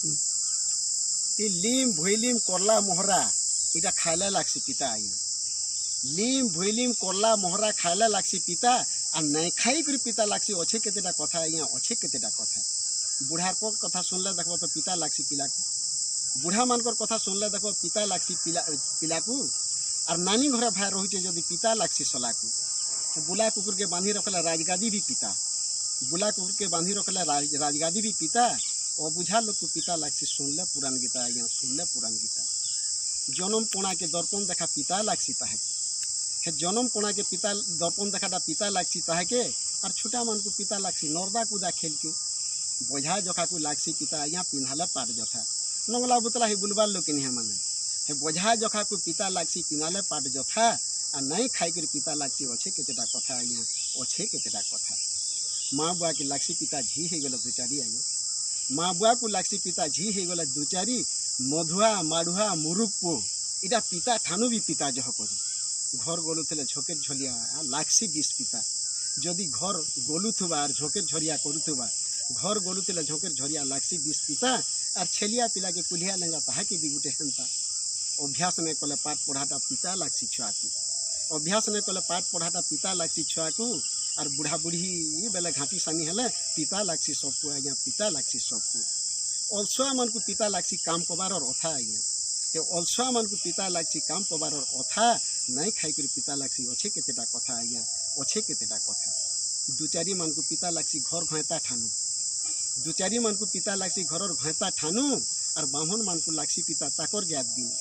इ लीम भुइलीम करला मोहरा इटा खाइला लागसी पिता आज्ञा। लीम भुइलीम करला मोहरा खाइला लागसी पिता आ नहीं खाई कर पिता लागसी अच्छे केतेटा कथा आज्ञा अच्छे केतेटा कथा। बुढ़ार कथा सुनले देखो तो पिता लागसी पिला को, बुढ़ा मानकर कथा सुनले देखो पिता लागसी पिला को। और नानी घर भाई रही जदि पिता लागसी सला को। बुला कुकुर के बांधी रखला राजगादी भी पिता, बुला कुकुर के बांधी रखला राजगादी भी पिता। और बुझा लोग को पिता लागसी सुनले पुराण गीता आज्ञा सुनले पुराण गीता। जन्म कोणा के दर्पण देखा पिता लागसी ताहे हे जन्म कोणा के पिता दर्पण देखाटा पिता लागसी ताहे के। और छोटा मन को पिता लागसी नर्दा कूदा खेल के। बोझा जखा को लागसी पिता आज्ञा पिंधाले पाट जथा। नंगला बुतला ही बुलबार लोग नहीं माने हे बोझा जखा को पिता लागसी पिंधाले पाट जथा। आ नहीं खाई कर पिता लागसी अच्छे केतेटा कथा आज्ञा अच्छे केतेटा कथा। माँ बुआ के लागसी पिता झी हो गला दुचारी आज्ञा। माँ बुआ को लागसी पिता झी हो गला दुचारी। मधुआ माड़ुआ मुरुपो इटा पिता ठानु भी पिता जह करी। घर गलुले झोकेर झलिया लागसी बीस पिता। जदि घर गलुवा और झोकेर झरिया करुवा घर गलुले झोकेर झरिया लागसी बीस पिता। और छेलिया पिला के कुलिया लेंगा ताहा के भी गुटे हेन्ता। अभ्यास नहीं कले पाठ पढ़ाटा पिता लागसी छुआ को, अभ्यास नहीं कले पाठ पढ़ाटा पिता लागसी छुआ को। और बुढ़ा बुढ़ी बेले घाटी सानी हेले पिता लागसी सबको आज्ञा पिता लागसी सबको। अलसुआ मन को पिता लागसी काम कबार अथा आज्ञा। ते अलसुआ मन को पिता लागसी काम कबार अथा नहीं खाई कर पिता लागसी अच्छे केतेटा कथा आज्ञा अच्छे केतेटा कथा। दुचारी मन को पिता लागसी घर घैता ठानु, दुचारी मन को पिता लागसी घर घैता ठानु। और बामन मन को लागसी पिता ताकर ज्ञात दिन।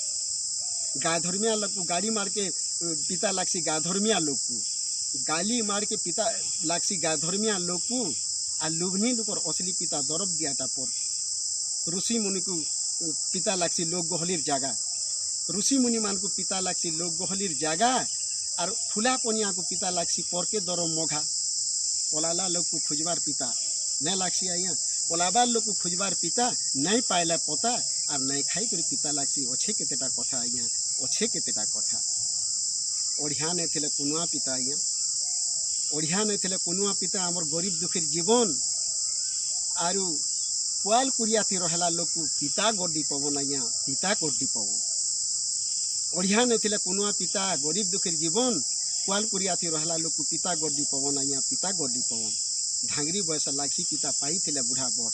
गाय धर्मिया लोग को गाड़ी मार के पिता लागसी गाय धर्मिया लोग को, गाली मार के पिता लागसी गाय धर्मिया लोग को। आ लुभनी लोकर असली पिता दरब दियाटा पर ऋषि मुनि को पिता लागसी लोग गहलिर जागा, ऋषि मुनि मान को पिता लागसी लोग गहलिर जागा। और फुला पनिया को पिता लागसी पर के दरम मघा। पलाला लोग को खुजबार पिता नहीं लागसी आज्ञा, पलाबार लोग को खुजबार पिता नहीं पायला पता। और नहीं खाई कर पिता लागसी अच्छे केतेटा कथा आज्ञा अच्छे केतेटा कथा। ओढ़िया नहीं थे कुनुआ पिता आज्ञा, ओढ़िया नहीं थे कुनुआ पिता आमर गरीब दुखीर जीवन। आरु पुआल कुरिया थी रहला लोग को पिता गड्डी पवन आज्ञा पिता गड्डी पवन। ओढ़िया नहीं थे कुनुआ पिता गरीब दुखीर जीवन। पुआल कुरिया थी रहला लोग को पिता गड्डी पवन आज्ञा पिता गड्डी पवन। धांगरी बयस लागसी पिता पाई थे बुढ़ा बर,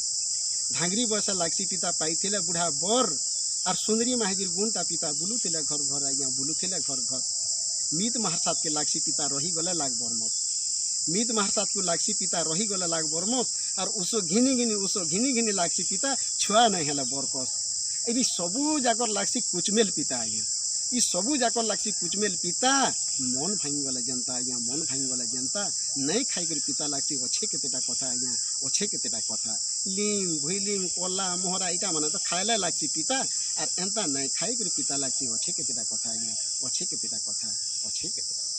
धांगरी बयस लागसी पिता पाई थे बुढ़ा बर। और सुंदरी माहिर गुणटा पिता बुलू थे घर घर आज्ञा बुलू थे घर घर। मीत महारसात के लागसी पिता रही गले लाग बरमत, मीत महारसात को लागसी पिता रही गले लाग बरमत। और उसो घिनी घिनी लागसी पिता छुआ नहीं है बरकस। ये सबू जाकर लागसी कुचमेल पिता आज्ञा, ये सबू जाकर लागसी कुचमेल पिता। मन भांगी गला जनता आज्ञा मन भांगी गला जनता। नहीं खाई कर पिता लागसी अच्छे केतेटा कथा आज्ञा अच्छे केतेटा कथा। लीम भुइलीम कला मोहरा इटा माने तो खाइला लागसी पिता। और एंता नहीं खाई कर पिता लागसी अच्छे केतेटा कथा आज्ञा अच्छे केतेटा कथा अच्छे केतेटा।